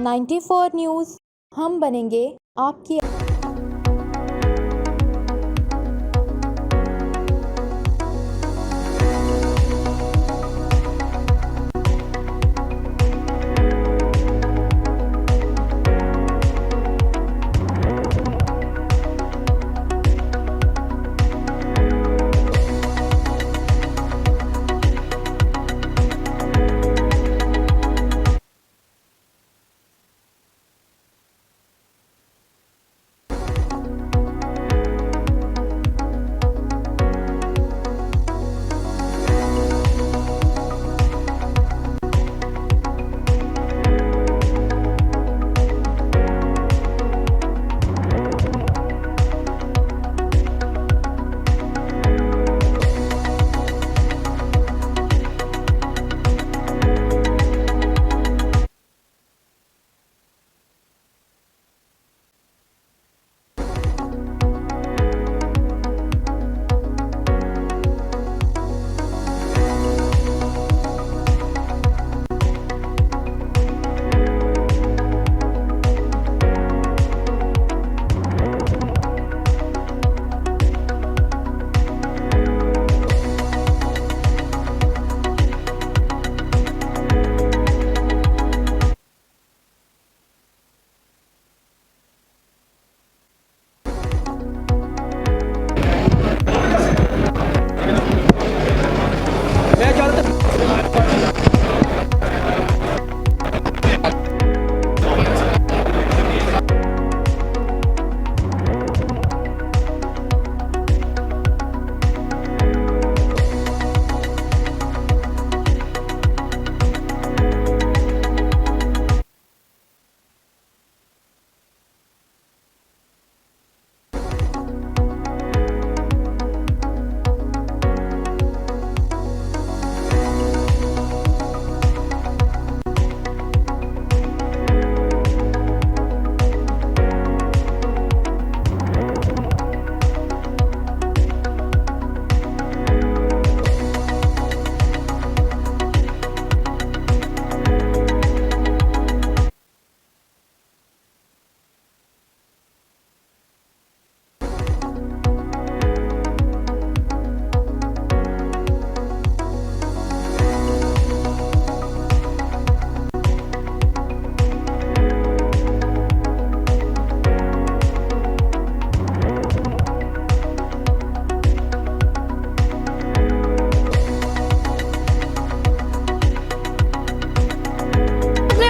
94 news, हम बनेंगे आपकी।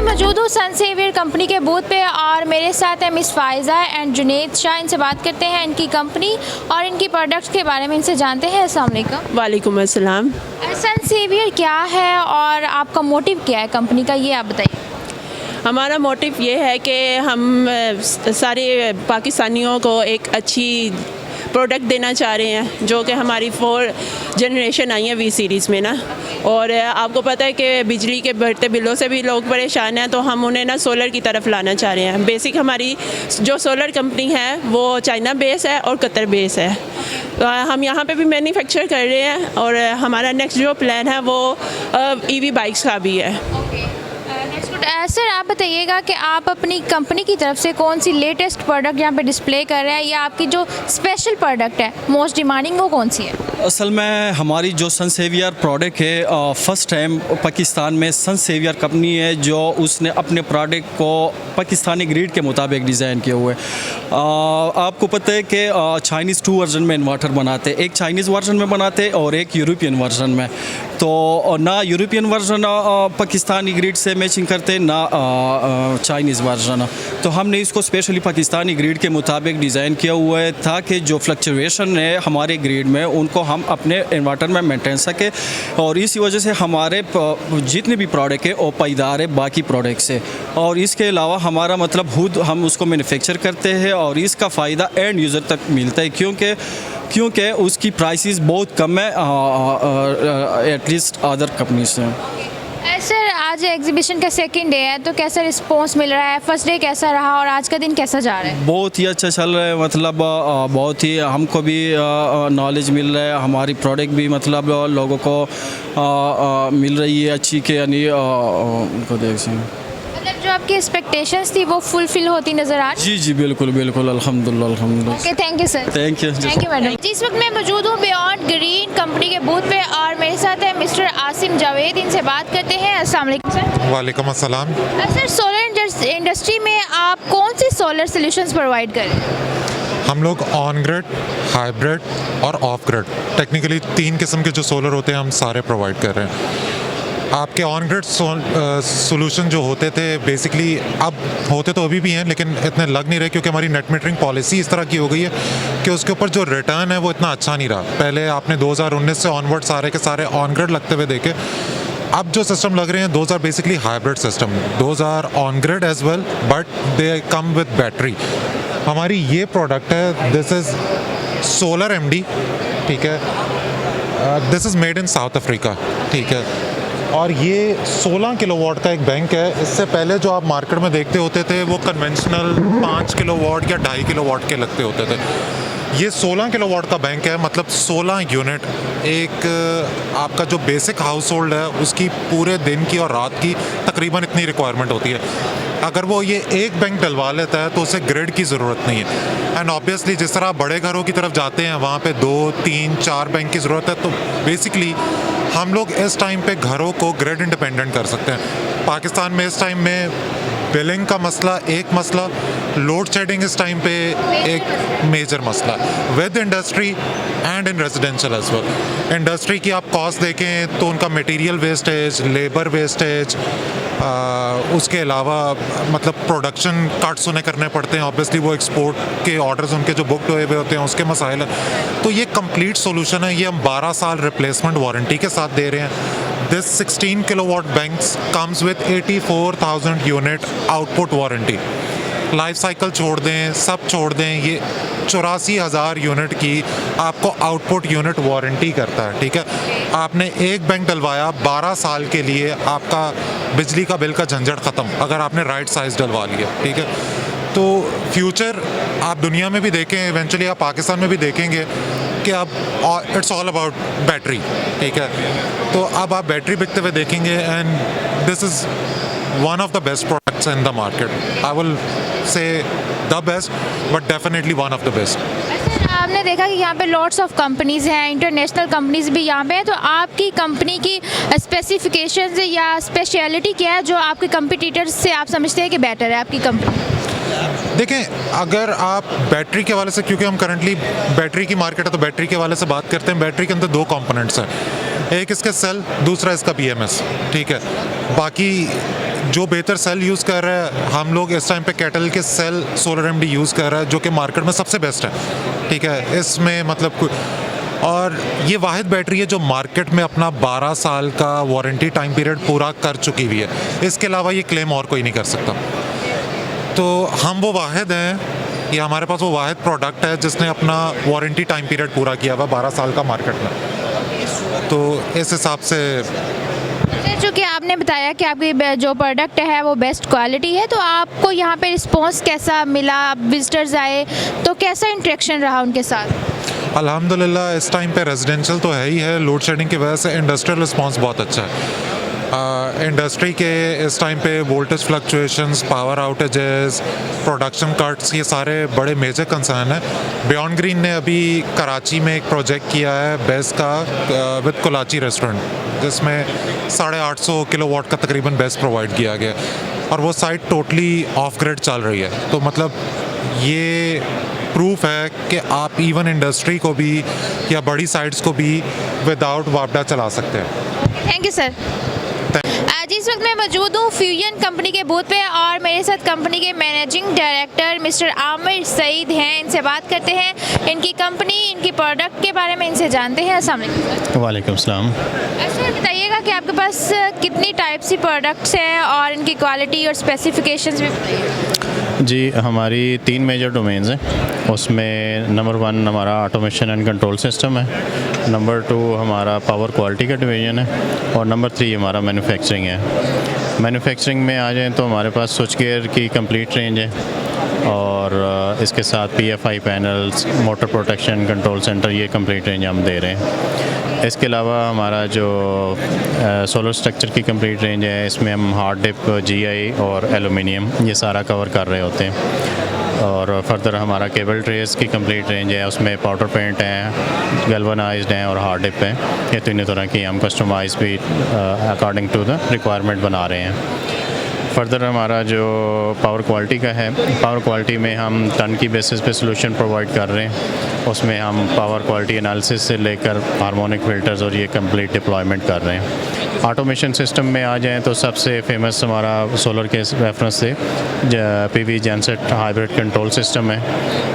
मौजूद हूँ सन सेवियर कंपनी के बूथ पे और मेरे साथ है मिस फायज़ा एंड जुनेद शाह। इनसे बात करते हैं इनकी कंपनी और इनकी प्रोडक्ट्स के बारे में इनसे जानते हैं। अस्सलाम वालेकुम। वालेकुम अस्सलाम। सन सेवियर क्या है और आपका मोटिव क्या है कंपनी का, ये आप बताइए। हमारा मोटिव ये है कि हम सारे पाकिस्तानियों को एक अच्छी प्रोडक्ट देना चाह रहे हैं, जो कि हमारी 4 जनरेशन आई है वी सीरीज़ में ना। और आपको पता है कि बिजली के बढ़ते बिलों से भी लोग परेशान हैं, तो हम उन्हें ना सोलर की तरफ लाना चाह रहे हैं। बेसिक हमारी जो सोलर कंपनी है वो चाइना बेस है और कतर बेस है। तो हम यहाँ पे भी मैन्युफैक्चर कर रहे हैं और हमारा नेक्स्ट जो प्लान है वो ईवी बाइक्स का भी है। सर आप बताइएगा कि आप अपनी कंपनी की तरफ से कौन सी लेटेस्ट प्रोडक्ट यहाँ पे डिस्प्ले कर रहे हैं, या आपकी जो स्पेशल प्रोडक्ट है मोस्ट डिमांडिंग वो कौन सी है? असल में हमारी जो सन सेवियर प्रोडक्ट है, फ़र्स्ट टाइम पाकिस्तान में सन सेवियर कंपनी है जो उसने अपने प्रोडक्ट को पाकिस्तानी ग्रिड के मुताबिक डिज़ाइन किए हुए। आपको पता है कि चाइनीज़ 2 वर्जन में इन्वर्टर बनाते, एक चाइनीज़ वर्जन में बनाते और एक यूरोपियन वर्जन में। तो ना यूरोपियन वर्जन पाकिस्तानी ग्रिड से मैचिंग करते, ना चाइनीज़ वर्जन। तो हमने इसको स्पेशली पाकिस्तानी ग्रिड के मुताबिक डिज़ाइन किया हुआ है, ताकि जो फ्लक्चुएशन है हमारे ग्रिड में उनको हम अपने इन्वर्टर में मेंटेन सके। और इसी वजह से हमारे जितने भी प्रोडक्ट है वो पायदार है बाकी प्रोडक्ट से। और इसके अलावा हमारा मतलब खुद हम उसको मैन्युफैक्चर करते हैं और इसका फ़ायदा एंड यूज़र तक मिलता है, क्योंकि उसकी प्राइसेस बहुत कम है एटलीस्ट अदर कंपनी से। सर आज एग्जीबिशन का सेकंड डे है, तो कैसा रिस्पांस मिल रहा है? फर्स्ट डे कैसा रहा और आज का दिन कैसा जा रहा है? बहुत ही अच्छा चल रहा है, मतलब बहुत ही हमको भी नॉलेज मिल रहा है, हमारी प्रोडक्ट भी मतलब लोगों को मिल रही है अच्छी के, यानी उनको देख सकते। जो आप आपकी एक्सपेक्टेशंस थी वो फुलफिल होती नज़र आ रही? जी जी बिल्कुल बिल्कुल, अल्हम्दुलिल्लाह अल्हम्दुलिल्लाह। Okay, thank you sir. Thank you. Thank you madam. जिस वक्त मैं मौजूद हूँ बियॉन्ड ग्रीन कंपनी के बूथ पे और मेरे साथ है मिस्टर आसिम जावेद, इनसे बात करते हैं। अस्सलाम वालेकुम सर। वालेकुम अस्सलाम। सर, सोलर इंडस्ट्री में आप कौन सी सोलर सॉल्यूशंस प्रोवाइड करें? हम लोग ऑन ग्रिड, हाइब्रिड और ऑफ ग्रिड, टेक्निकली 3 किस्म के जो सोलर होते हैं हम सारे प्रोवाइड कर रहे हैं। आपके ऑन ग्रिड सोल्यूशन जो होते थे बेसिकली, अब होते तो अभी भी हैं लेकिन इतने लग नहीं रहे, क्योंकि हमारी नेट मीटरिंग पॉलिसी इस तरह की हो गई है कि उसके ऊपर जो रिटर्न है वो इतना अच्छा नहीं रहा। पहले आपने 2019 से ऑनवर्ड सारे के सारे ऑन ग्रिड लगते हुए देखे। अब जो सिस्टम लग रहे हैं those are basically hybrid system, those are on grid as well but they come with battery. हमारी ये प्रोडक्ट है, दिस इज़ सोलर एमडी, ठीक है, this is made in south Africa, ठीक है, और ये 16 किलोवाट का एक बैंक है। इससे पहले जो आप मार्केट में देखते होते थे वो कन्वेंशनल 5 किलोवाट या 2.5 किलोवाट के लगते होते थे। ये 16 किलोवाट का बैंक है, मतलब 16 यूनिट एक आपका जो बेसिक हाउस होल्ड है उसकी पूरे दिन की और रात की तकरीबन इतनी रिक्वायरमेंट होती है। अगर वो ये एक बैंक डलवा लेता है तो उसे ग्रिड की ज़रूरत नहीं है। एंड ऑब्वियसली जिस तरह आप बड़े घरों की तरफ जाते हैं वहाँ पे 2, 3, 4 बैंक की ज़रूरत है, तो बेसिकली हम लोग इस टाइम पे घरों को ग्रिड इंडिपेंडेंट कर सकते हैं। पाकिस्तान में इस टाइम में बिलिंग का मसला एक मसला, लोड शेडिंग इस टाइम पे एक मेजर मसला with industry and in residential as well. Industry की आप कॉस्ट देखें तो उनका मटेरियल वेस्टेज, लेबर वेस्टेज, उसके अलावा मतलब प्रोडक्शन कट्स उन्हें करने पड़ते हैं। ऑब्वियसली वो एक्सपोर्ट के ऑर्डर्स उनके जो बुकड हुए हुए होते हैं उसके मसाइल हैं। तो ये कंप्लीट सोल्यूशन है, ये हम 12 साल रिप्लेसमेंट वारंटी के साथ दे रहे हैं। This 16 kilowatt banks comes with 84,000 unit output warranty. Life cycle छोड़ दें, सब छोड़ दें, ये 84,000 यूनिट की आपको आउटपुट यूनिट वारंटी करता है, ठीक है। आपने एक बैंक डलवाया 12 साल के लिए, आपका बिजली का बिल का झंझट ख़त्म अगर आपने राइट साइज़ डलवा लिया, ठीक है। तो फ्यूचर आप दुनिया में भी देखें, इवेंचुअली आप पाकिस्तान में भी देखेंगे कि अब इट्स ऑल अबाउट बैटरी, ठीक है। तो अब आप बैटरी बिकते हुए देखेंगे and this is one of the best products in the market. I will say the best but definitely one of the best. आपने देखा कि यहाँ पे लॉट्स ऑफ कंपनीज़ हैं, इंटरनेशनल कंपनीज़ भी यहाँ पे हैं, तो आपकी कंपनी की स्पेसिफिकेशंस या स्पेशलिटी क्या है जो आपके कंपटीटर्स से आप समझते हैं कि बेटर है आपकी कंपनी? देखें, अगर आप बैटरी के हवाले से, क्योंकि हम करंटली बैटरी की मार्केट है तो बैटरी के हवाले से बात करते हैं। बैटरी के अंदर 2 कंपोनेंट्स हैं, एक इसके सेल, दूसरा इसका BMS, ठीक है। बाकी जो बेहतर सेल यूज़ कर रहा है, हम लोग इस टाइम पे कैटल के सेल सोलर एमडी यूज़ कर रहा है जो कि मार्केट में सबसे बेस्ट है, ठीक है। इसमें मतलब और ये वाहिद बैटरी है जो मार्केट में अपना 12 साल का वारंटी टाइम पीरियड पूरा कर चुकी हुई है। इसके अलावा ये क्लेम और कोई नहीं कर सकता। तो हम वो वाहिद हैं, ये हमारे पास वो वाहिद प्रोडक्ट है जिसने अपना वारंटी टाइम पीरियड पूरा किया हुआ 12 साल का मार्केट में। तो इस हिसाब से चूँकि आपने बताया कि आपकी जो प्रोडक्ट है वो बेस्ट क्वालिटी है, तो आपको यहाँ पे रिस्पॉन्स कैसा मिला? विजिटर्स आए तो कैसा इंटरेक्शन रहा उनके साथ? अल्हम्दुलिल्लाह इस टाइम पे रेजिडेंशियल तो है ही है, लोड शेडिंग की वजह से इंडस्ट्रियल रिस्पॉन्स बहुत अच्छा है। इंडस्ट्री के इस टाइम पे voltage fluctuations, power outages, production cuts, ये सारे बड़े मेजर कंसर्न हैं। बियॉन्ड ग्रीन ने अभी कराची में एक प्रोजेक्ट किया है बेस का विद कोलाची रेस्टोरेंट, जिसमें 850 किलोवाट का तकरीबन बेस प्रोवाइड किया गया और वो साइट टोटली ऑफ ग्रिड चल रही है। तो मतलब ये प्रूफ है कि आप इवन इंडस्ट्री को भी या बड़ी साइट्स को भी विदाउट वापडा चला सकते हैं। Thank you sir. जिस वक्त मैं मौजूद हूँ फ्यूजन कंपनी के बूथ पे और मेरे साथ कंपनी के managing director mister Aamir Saeed हैं, इनसे बात करते हैं इनकी कंपनी, इनकी प्रोडक्ट के बारे में इनसे जानते हैं। अस्सलाम वालेकुम। वालेकुम सलाम। सर बताइएगा कि आपके पास कितनी टाइप सी प्रोडक्ट्स हैं और इनकी क्वालिटी और स्पेसिफिकेशंस भी बताइए। जी, हमारी 3 मेजर डोमेन्स हैं। उसमें नंबर 1 हमारा ऑटोमेशन एंड कंट्रोल सिस्टम है, नंबर 2 हमारा पावर क्वालिटी का डिवीज़न है और नंबर 3 हमारा मैन्युफैक्चरिंग है। मैन्युफैक्चरिंग में आ जाएँ तो हमारे पास स्विच गियर की कंप्लीट रेंज है और इसके साथ PFI panels, motor protection control centre, ये कंप्लीट रेंज हम दे रहे हैं। इसके अलावा हमारा जो सोलर स्ट्रक्चर की कंप्लीट रेंज है, इसमें हम हार्ड डिप, GI और एलुमिनियम ये सारा कवर कर रहे होते हैं। और फर्दर हमारा केबल ट्रेस की कंप्लीट रेंज है, उसमें पाउडर पेंट हैं, गैल्वनाइज्ड हैं और हार्ड डिप हैं। ये तीनों तरह की हम कस्टमाइज भी अकॉर्डिंग टू द रिक्वायरमेंट बना रहे हैं। फर्दर हमारा जो पावर क्वालिटी का है, पावर क्वालिटी में हम टन की बेसिस पे सोल्यूशन प्रोवाइड कर रहे हैं। उसमें हम पावर क्वालिटी एनालिसिस से लेकर हार्मोनिक फिल्टर्स और ये कंप्लीट डिप्लॉयमेंट कर रहे हैं। ऑटोमेशन सिस्टम में आ जाएँ तो सबसे फेमस हमारा सोलर के रेफरेंस से PV genset hybrid control system है,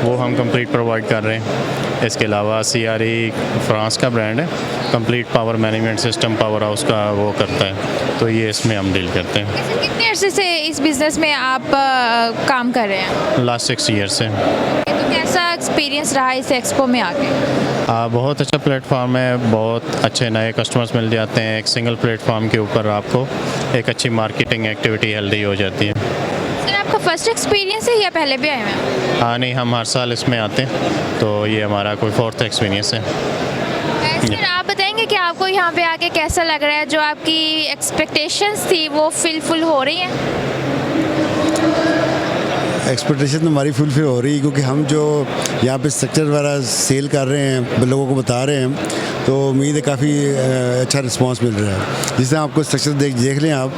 वो हम कंप्लीट प्रोवाइड कर रहे हैं। इसके अलावा CRE फ्रांस का ब्रांड है, complete power management system power house का वो करता है, तो ये इसमें हम डील करते हैं। कितने अर्से से इस बिज़नेस में आप काम कर रहे हैं? लास्ट 6 ईयर से। तो कैसा एक्सपीरियंस रहा इस एक्सपो में आके? बहुत अच्छा प्लेटफॉर्म है, बहुत अच्छे नए कस्टमर्स मिल जाते हैं। एक सिंगल प्लेटफॉर्म के ऊपर आपको एक अच्छी मार्केटिंग एक्टिविटी हेल्दी हो जाती है। सर, आपका फर्स्ट एक्सपीरियंस है या पहले भी आए हैं? हाँ नहीं, हम हर साल इसमें आते हैं, तो ये हमारा कोई 4th एक्सपीरियंस है। सर, आप बताएंगे कि आपको यहाँ पे आके कैसा लग रहा है? जो आपकी एक्सपेक्टेशंस थी वो फुल हो रही हैं? एक्सपेक्टेशन हमारी फुलफिल हो रही है, क्योंकि हम जो यहाँ पे स्ट्रक्चर वगैरह सेल कर रहे हैं, लोगों को बता रहे हैं, तो उम्मीद है काफ़ी अच्छा रिस्पांस मिल रहा है। जिस तरह आपको स्ट्रक्चर देख लें आप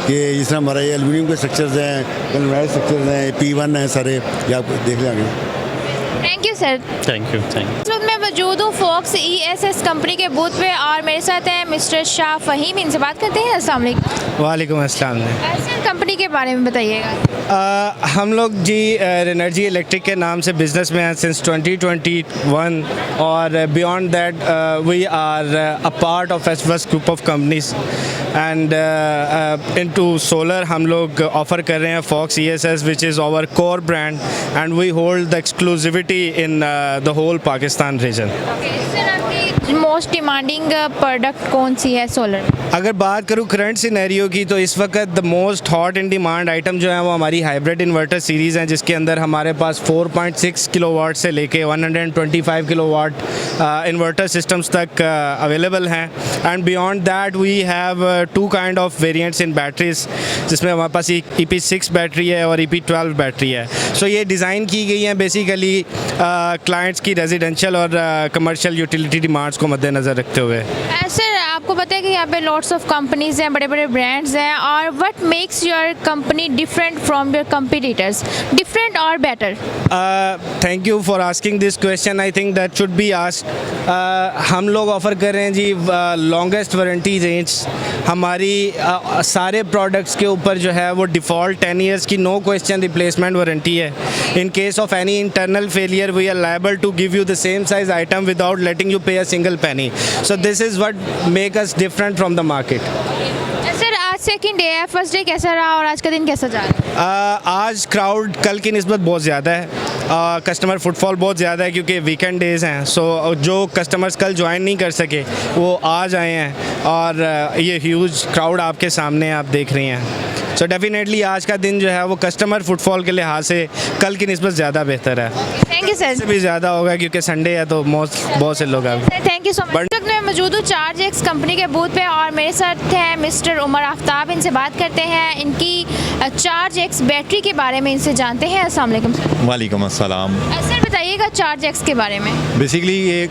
कि जिस तरह हमारा ये एल्युमिनियम के स्ट्रक्चर्स हैं, गैल्वेनाइज्ड स्ट्रक्चर्स हैं, P1 हैं सारे, ये आप देख लें आगे। Thank you sir. Thank you. इस वक्त मैं मौजूद हूँ फॉक्स ESS कंपनी के बूथ पे और मेरे साथ हैं मिस्टर शाह फ़हीम, इनसे बात करते हैं। अस्सलाम वालेकुम। वालेकुम अस्सलाम। सर, कंपनी के बारे में बताइएगा। हम लोग जी रेनर्जी इलेक्ट्रिक के नाम से बिज़नेस में हैं सिंस 2021 और beyond that we are a part of एसवस group of companies and into solar हम लोग ऑफ़र कर रहे हैं Fox ESS which is our core brand and we hold the exclusivity in the whole Pakistan region. Sir, आपकी most demanding product कौन सी है सोलर? अगर बात करूँ करंट सिनेरियो की, तो इस वक्त the most hot in demand item जो है वो हमारी हाइब्रिड इन्वर्टर सीरीज़ हैं, जिसके अंदर हमारे पास 4.6 किलोवाट से लेके 125 किलोवाट इन्वर्टर सिस्टम्स तक अवेलेबल हैं। And beyond that we have 2 kind of variants in batteries, जिसमें हमारे पास EP6 बैटरी है और EP12 बैटरी है। सो ये डिज़ाइन की गई हैं बेसिकली क्लाइंट्स की रेजिडेंशियल और कमर्शियल यूटिलिटी डिमांड्स को मद्देनज़र रखते हुए। सर, आपको पता है कि यहाँ पे लॉट्स ऑफ कंपनीज हैं, बड़े बड़े ब्रांड्स हैं, और what makes your company different from your competitors, different और better? Thank you for asking this question. I think that should be asked. हम लोग ऑफ़र कर रहे हैं जी लॉन्गेस्ट वारंटी रेंज। हमारी सारे प्रोडक्ट्स के ऊपर जो है वो डिफ़ॉल्ट 10 ईयर्स की नो क्वेश्चन रिप्लेसमेंट वारंटी है। In case of any internal failure we are liable to give you the same size item without letting you pay a single penny. So this is what make us different from the market. Sir, आज second day है, first day कैसा रहा और आज का दिन कैसा जा रहा है? आज क्राउड कल की निस्बत बहुत ज़्यादा है, कस्टमर फुटफॉल बहुत ज़्यादा है क्योंकि वीकेंड डेज़ हैं। सो जो कस्टमर्स कल ज्वाइन नहीं कर सके वो आज आए हैं और ये ह्यूज क्राउड आपके सामने आप देख रही हैं। सो डेफिनेटली आज का दिन जो है वो कस्टमर फुटफॉल के लिहाज से कल की निस्बत ज़्यादा बेहतर है। Thank you sir. इससे भी ज़्यादा होगा क्योंकि संडे है तो बहुत से लोग आए। Thank you so much. मैं मौजूद हूँ चार्ज कंपनी के बूथ पे और मेरे साथ हैं मिस्टर उमर आफ्ताब, इनसे बात करते हैं, इनकी चार्ज बैटरी के बारे में इनसे जानते हैं। अस्सलाम वालेकुम सर। वालेकुम अस्सलाम। सर, बताइएगा चार्ज के बारे में। बेसिकली ये एक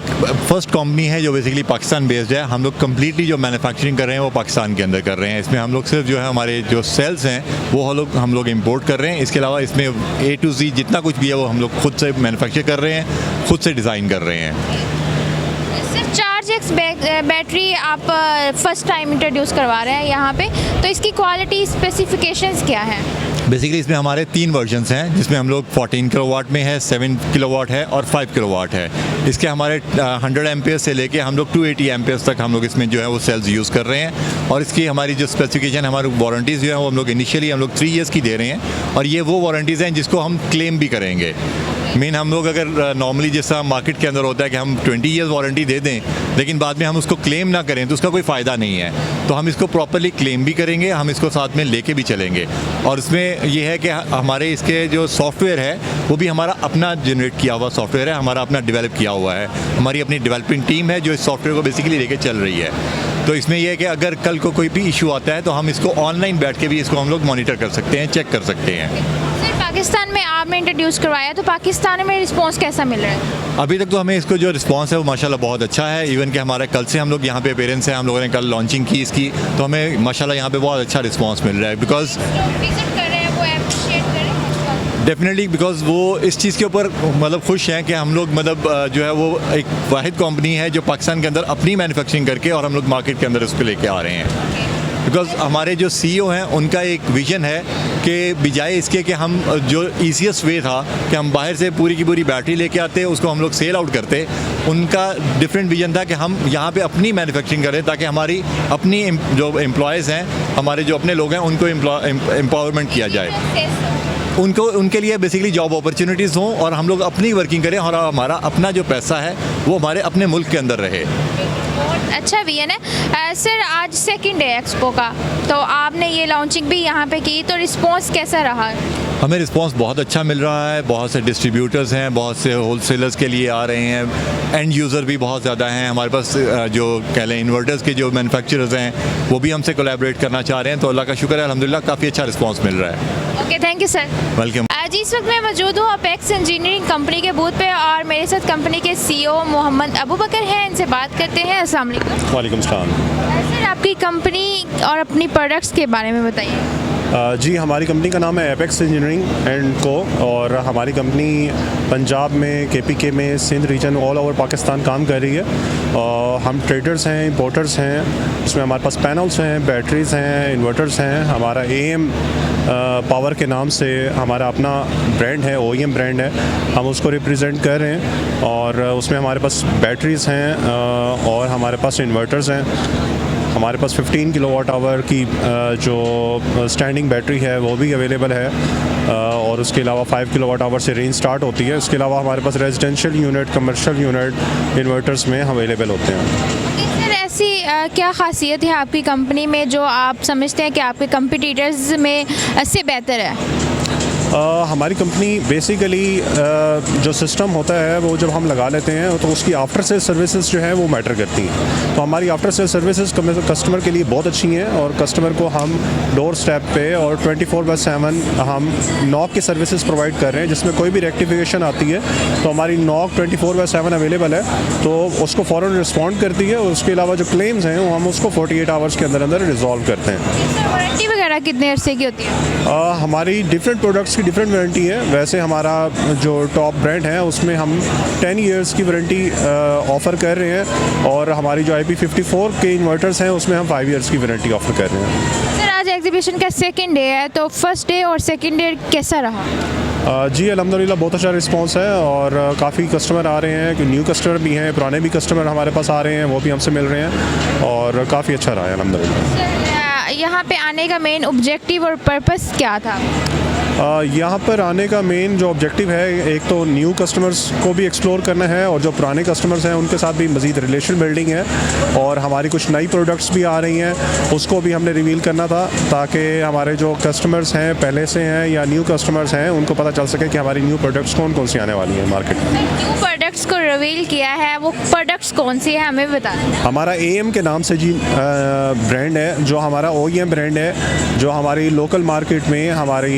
फर्स्ट कंपनी है जो बेसिकली पाकिस्तान बेस्ड है। हम लोग कम्प्लीटली जो मैन्युफैक्चरिंग कर रहे हैं वो पाकिस्तान के अंदर कर रहे हैं। इसमें हम लोग सिर्फ जो है हमारे जो सेल्स हैं वो हम लोग इंपोर्ट कर रहे हैं। इसके अलावा इसमें A to Z जितना कुछ भी है वो हम लोग खुद से मैन्युफैक्चर कर रहे हैं, खुद से डिज़ाइन कर रहे हैं। चार्ज बैटरी आप फर्स्ट टाइम इंट्रोड्यूस करवा रहे हैं यहाँ पे, तो इसकी क्वालिटी स्पेसिफिकेशंस क्या हैं? बेसिकली इसमें हमारे 3 वर्जन्स हैं, जिसमें हम लोग 14 किलोवाट में है, 7 किलोवाट है और 5 किलोवाट है। इसके हमारे 100 एम्पेयर से लेके हम लोग 280 एम्पेयर तक हम लोग इसमें जो है वो सेल्स यूज़ कर रहे हैं। और इसकी हमारी जो स्पेसिफिकेशन, हमारी वारंटीज़ जो है वो हम लोग इनिशियली 3 ईयर्स की दे रहे हैं और ये वो वारंटीज़ हैं जिसको हम क्लेम भी करेंगे। मेन हम लोग अगर नॉर्मली जैसा मार्केट के अंदर होता है कि हम 20 ईयर्स वारंटी दे दें लेकिन बाद में हम उसको क्लेम ना करें तो उसका कोई फ़ायदा नहीं है। तो हम इसको प्रॉपरली क्लेम भी करेंगे, हम इसको साथ में लेके भी चलेंगे। और इसमें ये है कि हमारे इसके जो सॉफ्टवेयर है वो भी हमारा अपना जनरेट किया हुआ सॉफ्टवेयर है, हमारा अपना डेवलप किया हुआ है। हमारी अपनी डेवलपिंग टीम है जो इस सॉफ्टवेयर को बेसिकली लेके चल रही है। तो इसमें यह है कि अगर कल को कोई भी इशू आता है तो हम इसको ऑनलाइन बैठ के भी इसको हम लोग मॉनिटर कर सकते हैं, चेक कर सकते हैं। सर पाकिस्तान में आपने इंट्रोड्यूस करवाया तो पाकिस्तान में रिस्पांस कैसा मिल रहा है? अभी तक तो हमें इसको जो रिस्पांस है वो माशाल्लाह बहुत अच्छा है। इवन कि हमारे कल से हम लोग यहाँ पे पेरेंट्स हैं, हम लोगों ने कल लॉन्चिंग की इसकी, तो हमें माशाल्लाह यहाँ पे बहुत अच्छा रिस्पांस मिल रहा है। बिकॉज विजिट कर रहे हैं वो अप्रिशिएट कर रहे हैं। डेफिनेटली बिकॉज वो इस चीज़ के ऊपर मतलब खुश हैं कि हम लोग मतलब जो है वो एक वाहिद कंपनी है जो पाकिस्तान के अंदर अपनी मैन्युफैक्चरिंग करके और हम लोग मार्केट के अंदर उसको लेके आ रहे हैं। बिकॉज हमारे जो CEO हैं उनका एक विज़न है कि बजाय इसके कि हम जो ईजीएस्ट वे था कि हम बाहर से पूरी की पूरी बैटरी लेके आते उसको हम लोग सेल आउट करते, उनका डिफरेंट विज़न था कि हम यहाँ पे अपनी मैन्युफैक्चरिंग करें ताकि हमारी अपनी जो एम्प्लॉयज़ हैं, हमारे जो अपने लोग हैं उनको एम्पावरमेंट किया जाए, उनको उनके लिए बेसिकली जॉब अपॉर्चुनिटीज़ हों और हम लोग अपनी वर्किंग करें और हमारा अपना जो पैसा है वो हमारे अपने मुल्क के अंदर रहे। बहुत अच्छा विजन है। सर आज सेकंड डे एक्सपो का, तो आपने ये लॉन्चिंग भी यहाँ पे की, तो रिस्पांस कैसा रहा? हमें रिस्पांस बहुत अच्छा मिल रहा है। बहुत से डिस्ट्रीब्यूटर्स हैं, बहुत से होलसेलर्स के लिए आ रहे हैं, एंड यूज़र भी बहुत ज़्यादा हैं। हमारे पास जो कह लें इन्वर्टर्स के जो मैन्युफैक्चरर्स हैं वो भी हमसे कोलैबोरेट करना चाह रहे हैं। तो अल्लाह का शुक्र है, अल्हम्दुलिल्लाह काफ़ी अच्छा रिस्पांस मिल रहा है। Okay, thank you sir. Welcome. आज इस वक्त मैं मौजूद हूँ अपेक्स इंजीनियरिंग कंपनी के बूथ पे और मेरे साथ कंपनी के CEO मोहम्मद अबू बकर हैं। इनसे बात करते हैं। अस्सलाम वालेकुम। वालेकुम सलाम। सर आपकी कंपनी और अपनी प्रोडक्ट्स के बारे में बताइए। जी, हमारी कंपनी का नाम है एपेक्स इंजीनियरिंग एंड को, और हमारी कंपनी पंजाब में, KPK में, Sindh region, all over Pakistan काम कर रही है। और हम ट्रेडर्स हैं, इंपोर्टर्स हैं, इसमें हमारे पास पैनल्स हैं, बैटरीज़ हैं, इन्वर्टर्स हैं। हमारा AM पावर के नाम से हमारा अपना ब्रांड है, OEM ब्रांड है, हम उसको रिप्रेजेंट कर रहे हैं। और उसमें हमारे पास बैटरीज़ हैं और हमारे पास इन्वर्टर्स हैं। हमारे पास 15 किलोवाट आवर की जो स्टैंडिंग बैटरी है वो भी अवेलेबल है, और उसके अलावा 5 किलोवाट आवर से रेंज स्टार्ट होती है। इसके अलावा हमारे पास residential unit, commercial unit, inverters में अवेलेबल होते हैं। सर ऐसी क्या खासियत है आपकी कंपनी में जो आप समझते हैं कि आपके कंपटीटर्स में से बेहतर है? हमारी कंपनी बेसिकली जो सिस्टम होता है वो जब हम लगा लेते हैं तो उसकी आफ्टर सेल सर्विसेज जो है वो मैटर करती हैं। तो हमारी आफ्टर सेल सर्विसेज कस्टमर के लिए बहुत अच्छी हैं, और कस्टमर को हम डोर स्टेप पे और 24/7 हम नॉक की सर्विसेज प्रोवाइड कर रहे हैं, जिसमें कोई भी रेक्टिफिकेशन आती है तो हमारी नॉक 24/7 अवेलेबल है, तो उसको फ़ौरन रिस्पॉन्ड करती है। और उसके अलावा जो क्लेम्स हैं वो हम उसको 48 आवर्स के अंदर अंदर रिजॉल्व करते हैं। वारंटी वगैरह कितने अरसे की होती है? हमारी डिफरेंट प्रोडक्ट्स की डिफरेंट वारंटी है। वैसे हमारा जो टॉप ब्रांड है उसमें हम 10 इयर्स की वारंटी ऑफ़र कर रहे हैं, और हमारी जो IP54 के इन्वर्टर्स हैं उसमें हम 5 इयर्स की वारंटी ऑफ़र कर रहे हैं। सर आज एग्जीबिशन का सेकंड डे है, तो फर्स्ट डे और सेकंड डे कैसा रहा? जी अल्हम्दुलिल्लाह बहुत अच्छा रिस्पांस है, और काफ़ी कस्टमर आ रहे हैं, न्यू कस्टमर भी हैं, पुराने भी कस्टमर हमारे पास आ रहे हैं, वो भी हमसे मिल रहे हैं, और काफ़ी अच्छा रहा है अल्हम्दुलिल्लाह। यहाँ पे आने का मेन ऑब्जेक्टिव और पर्पस क्या था? यहाँ पर आने का मेन जो ऑब्जेक्टिव है, एक तो न्यू कस्टमर्स को भी एक्सप्लोर करना है, और जो पुराने कस्टमर्स हैं उनके साथ भी मज़ीद रिलेशन बिल्डिंग है, और हमारी कुछ नई प्रोडक्ट्स भी आ रही हैं उसको भी हमने रिवील करना था, ताकि हमारे जो कस्टमर्स हैं पहले से हैं या न्यू कस्टमर्स हैं उनको पता चल सके कि हमारी न्यू प्रोडक्ट्स कौन कौन सी आने वाली हैं मार्केट में। न्यू प्रोडक्ट्स को रिवील किया है, वो प्रोडक्ट्स कौन सी है हमें बता दें। हमारा AM के नाम से जी ब्रांड है, जो हमारा OEM ब्रांड है, जो हमारी लोकल मार्केट में हमारी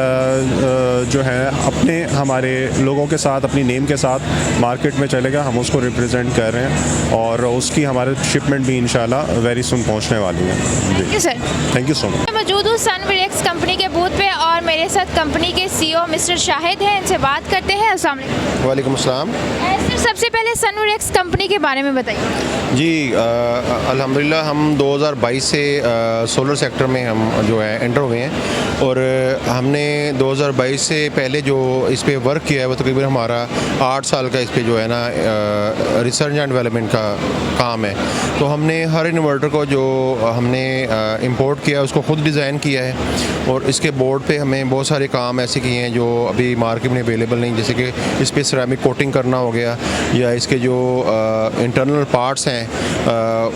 जो है अपने हमारे लोगों के साथ, अपनी नेम के साथ मार्केट में चलेगा, हम उसको रिप्रेजेंट कर रहे हैं, और उसकी हमारे शिपमेंट भी इंशाल्लाह वेरी सुन पहुंचने वाली है। Thank you sir. Thank you so much. मैं मौजूद हूँ सनवीरेक्स कंपनी के बूथ पे, और मेरे साथ कंपनी के CEO मिस्टर शाहिद हैं। इनसे बात करते हैं। अस्सलाम वालेकुम। वालेकुम अस्सलाम। सर सबसे पहले सनवीरेक्स कंपनी के बारे में बताइए। जी अल्हम्दुलिल्लाह हम 2022 से सोलर सेक्टर में हम जो है एंटर हुए हैं। और हमने 2022 से पहले जो इस पे वर्क किया है वो तकरीबन हमारा 8 साल का इस पे जो है ना रिसर्च एंड डेवलपमेंट का काम है। तो हमने हर इन्वर्टर को जो हमने इंपोर्ट किया है उसको ख़ुद डिज़ाइन किया है और इसके बोर्ड पे हमें बहुत सारे काम ऐसे किए हैं जो अभी मार्केट में अवेलेबल नहीं, जैसे कि इस पर सिरेमिक कोटिंग करना हो गया या इसके जो इंटरनल पार्ट्स हैं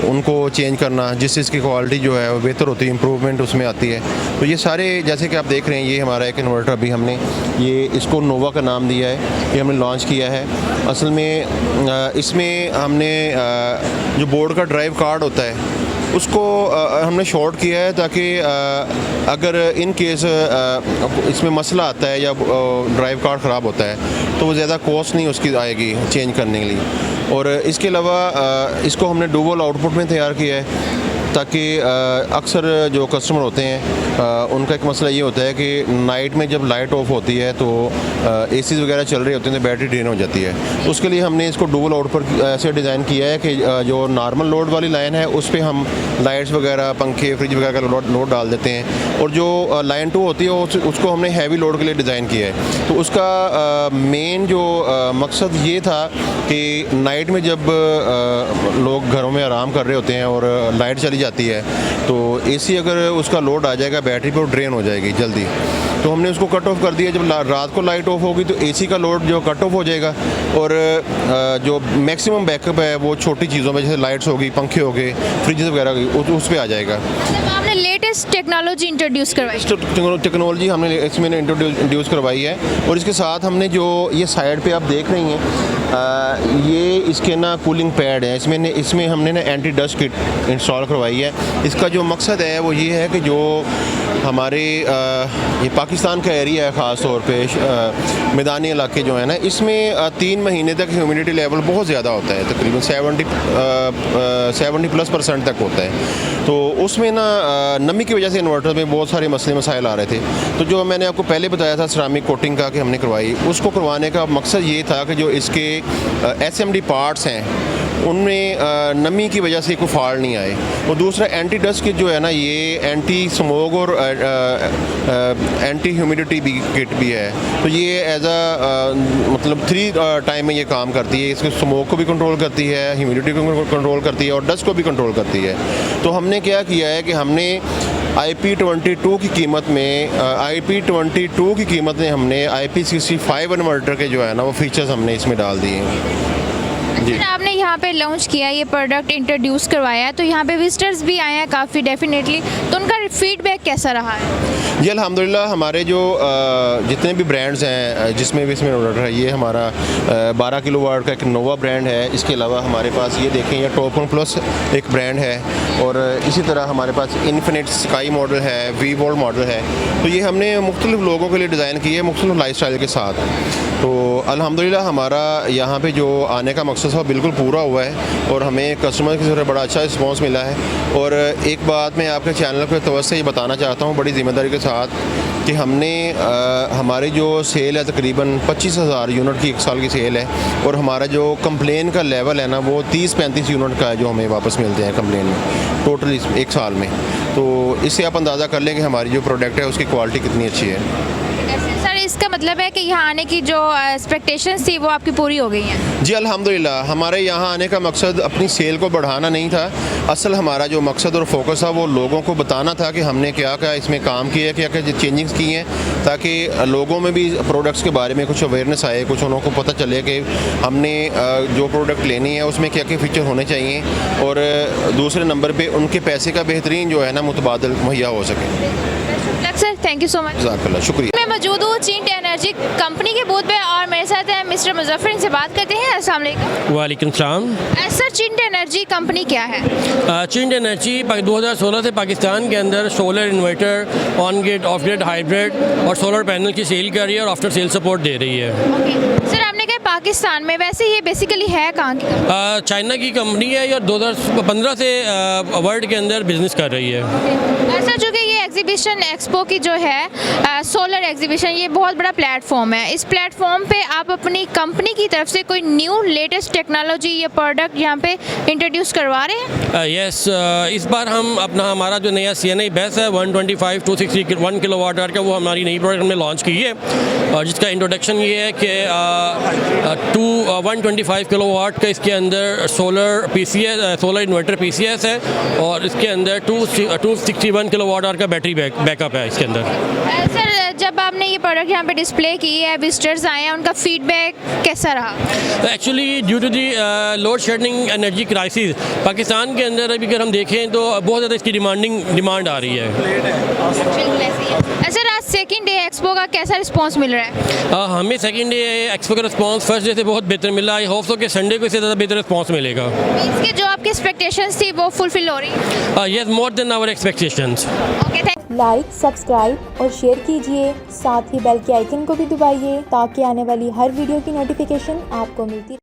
उनको चेंज करना, जिससे इसकी क्वालिटी जो है वो बेहतर होती है, इम्प्रूवमेंट उसमें आती है। तो ये सारे जैसे कि आप देख रहे हैं, ये हमारा एक इन्वर्टर अभी हमने ये इसको नोवा का नाम दिया है, ये हमने लॉन्च किया है। असल में इसमें हमने जो बोर्ड का ड्राइव कार्ड होता है उसको हमने शॉर्ट किया है ताकि अगर इन केस इसमें मसला आता है या ड्राइव कार्ड ख़राब होता है तो वो ज़्यादा कॉस्ट नहीं उसकी आएगी चेंज करने के लिए। और इसके अलावा इसको हमने डुअल आउटपुट में तैयार किया है ताकि अक्सर जो कस्टमर होते हैं उनका एक मसला ये होता है कि नाइट में जब लाइट ऑफ होती है तो एसीज़ वगैरह चल रही होती हैं तो बैटरी ड्रेन हो जाती है। तो उसके लिए हमने इसको डुअल आउटपुट ऐसे डिज़ाइन किया है कि जो नॉर्मल लोड वाली लाइन है उस पर हम लाइट्स वगैरह, पंखे, फ्रिज वगैरह का लोड डाल देते हैं और जो लाइन 2 होती है उसको हमने हैवी लोड के लिए डिज़ाइन किया है। तो उसका मेन जो मकसद ये था कि नाइट में जब लोग घरों में आराम कर रहे होते हैं और लाइट चली जाती है तो एसी अगर उसका लोड आ जाएगा बैटरी पे, वो ड्रेन हो जाएगी जल्दी। तो हमने उसको कट ऑफ कर दिया। जब रात को लाइट ऑफ होगी तो एसी का लोड जो कट ऑफ हो जाएगा और जो मैक्सिमम बैकअप है वो छोटी चीज़ों में, जैसे लाइट्स होगी, पंखे हो गए, फ्रिज वगैरह उस पर आ जाएगा। आपने लेटेस्ट टेक्नोलॉजी इंट्रोड्यूस करवाई, टेक्नोलॉजी हमने इसमें इंट्रोड्यूस करवाई है। और इसके साथ हमने जो ये साइड पे आप देख रही हैं ये इसके ना कूलिंग पैड है, इसमें हमने ना एंटी डस्ट किट इंस्टॉल करवाई है। इसका जो मकसद है वो ये है कि जो हमारे ये पाकिस्तान का एरिया है, ख़ास तौर पे मैदानी इलाके जो है ना, इसमें 3 महीने तक ह्यूमिडिटी लेवल बहुत ज़्यादा होता है, तकरीबन 70+ % तक होता है। तो उसमें ना नमी की वजह से इन्वर्टर में बहुत सारे मसले मसाइल आ रहे थे। तो जो मैंने आपको पहले बताया था सिरेमिक कोटिंग का कि हमने करवाई, उसको करवाने का मकसद ये था कि जो इसके SMD पार्ट्स हैं उनमें नमी की वजह से कोई फॉल्ट नहीं आए। और दूसरा एंटी डस्ट किट जो है ना, ये एंटी स्मोक और एंटी ह्यूमिडिटी भी किट भी है। तो ये एज मतलब 3 टाइम में ये काम करती है। इसको स्मोक को भी कंट्रोल करती है, ह्यूमिडिटी को कंट्रोल करती है और डस्ट को भी कंट्रोल करती है। तो हमने क्या किया है कि हमने IP22 की कीमत में हमने IP65 इन्वर्टर के जो है ना वो फीचर्स हमने इसमें डाल दिए हैं। जी, आपने यहाँ पे लॉन्च किया, ये प्रोडक्ट इंट्रोड्यूस करवाया, तो यहाँ पे विजिटर्स भी आए हैं काफ़ी डेफिनेटली, तो उनका फीडबैक कैसा रहा है? जी अल्हम्दुलिल्लाह, हमारे जो जितने भी ब्रांड्स हैं जिसमें भी इसमें इन्वर्टर है, ये हमारा 12 किलोवाट का एक नोवा ब्रांड है। इसके अलावा हमारे पास ये देखें, ये टॉप प्लस एक ब्रांड है और इसी तरह हमारे पास इन्फिनिट स्काई मॉडल है, वी वोल्ट मॉडल है। तो ये हमने मुख्तलिफ लोगों के लिए डिज़ाइन किए हैं, मुख्तलिफ लाइफस्टाइल के साथ। तो अल्हम्दुलिल्लाह हमारा यहाँ पे जो आने का मकसद था बिल्कुल पूरा हुआ है और हमें कस्टमर की तरफ बड़ा अच्छा रिस्पॉन्स मिला है। और एक बात मैं आपके चैनल पर तवज्जो से ये बताना चाहता हूँ बड़ी ज़िम्मेदारी के साथ कि हमने हमारी जो सेल है तकरीबन 25,000 यूनिट की 1 साल की सेल है और हमारा जो कंप्लेन का लेवल है ना वो 30-35 यूनिट का है जो हमें वापस मिलते हैं कंप्लेन में टोटल 1 साल में। तो इससे आप अंदाज़ा कर लें कि हमारी जो प्रोडक्ट है उसकी क्वालिटी कितनी अच्छी है। सर इसका मतलब है कि यहाँ आने की जो एक्सपेक्टेशंस थी वो आपकी पूरी हो गई हैं? जी अल्हम्दुलिल्लाह, हमारे यहाँ आने का मकसद अपनी सेल को बढ़ाना नहीं था। असल हमारा जो मकसद और फोकस था वो लोगों को बताना था कि हमने क्या क्या इसमें काम किया, क्या क्या चेंजिंग्स की हैं, ताकि लोगों में भी प्रोडक्ट्स के बारे में कुछ अवेयरनेस आए, कुछ उन्हों को पता चले कि हमने जो प्रोडक्ट लेनी है उसमें क्या क्या फ़ीचर होने चाहिए और दूसरे नंबर पर उनके पैसे का बेहतरीन जो है ना मुतबादल मुहैया हो सके। Sir thank you so much. जज़ाकल्लाह, शुक्रिया। मैं मौजूद हूँ चिंट एनर्जी कंपनी के बूथ पे और मेरे साथ है मिस्टर मुजफ्फर, इनसे बात करते हैं। अस्सलाम वालेकुम। वालेकुम सलाम। सर चिंट एनर्जी कंपनी क्या है? चिंट एनर्जी 2016 से पाकिस्तान के अंदर solar inverter, on grid, of grid, hybrid और सोलर पैनल की सेल कर रही है और आफ्टर सेल सपोर्ट दे रही है। सर आपने कहा पाकिस्तान में, वैसे ये बेसिकली है कहाँ की? चाइना की कंपनी है और 2015 से वर्ल्ड के अंदर बिजनेस कर रही है। सर जो कि ये एग्जीबिशन एक्सपो की जो है सोलर एग्जीबिशन, ये बहुत बड़ा प्लेटफॉर्म है। इस प्लेटफॉर्म पे आप अपनी कंपनी की तरफ से कोई न्यू लेटेस्ट टेक्नोलॉजी या प्रोडक्ट यहाँ पे इंट्रोड्यूस करवा रहे हैं? यस, इस बार हम हमारा जो नया CNI बेस है 125 260 1 किलोवाट आवर का, वो हमारी नई प्रोडक्ट हमने लॉन्च की है, और जिसका इंट्रोडक्शन ये है कि 125 किलोवाट का इसके अंदर सोलर इन्वर्टर PCS है, और इसके अंदर 261 किलोवाट आवर का बैटरी बैकअप है इसके अंदर। सर, जब आपने ये प्रोडक्ट यहाँ पे डिस्प्ले की है, विजिटर्स आए हैं, उनका फीडबैक कैसा रहा? Actually due to the load shedding energy crisis Pakistan के अंदर अभी अगर हम देखें तो बहुत ज़्यादा इसकी डिमांड आ रही है। सर, आज सेकंड डे एक्सपो का कैसा रिस्पांस मिल रहा है? हमें सेकंड डे एक्सपो का रिस्पांस फर्स्ट डे से बहुत बेहतर मिला। आई होप सो कि संडे को इससे ज़्यादा बेहतर रिस्पांस मिलेगा। इसके जो आपकी एक्सपेक्टेशंस थी वो फुलफिल हो रही है? Yes, more than our expectations. Okay, thank you. Like, subscribe और शेयर कीजिए, साथ ही बेल के आइकन को भी दबाइए ताकि आने वाली हर वीडियो की नोटिफिकेशन आपको मिलती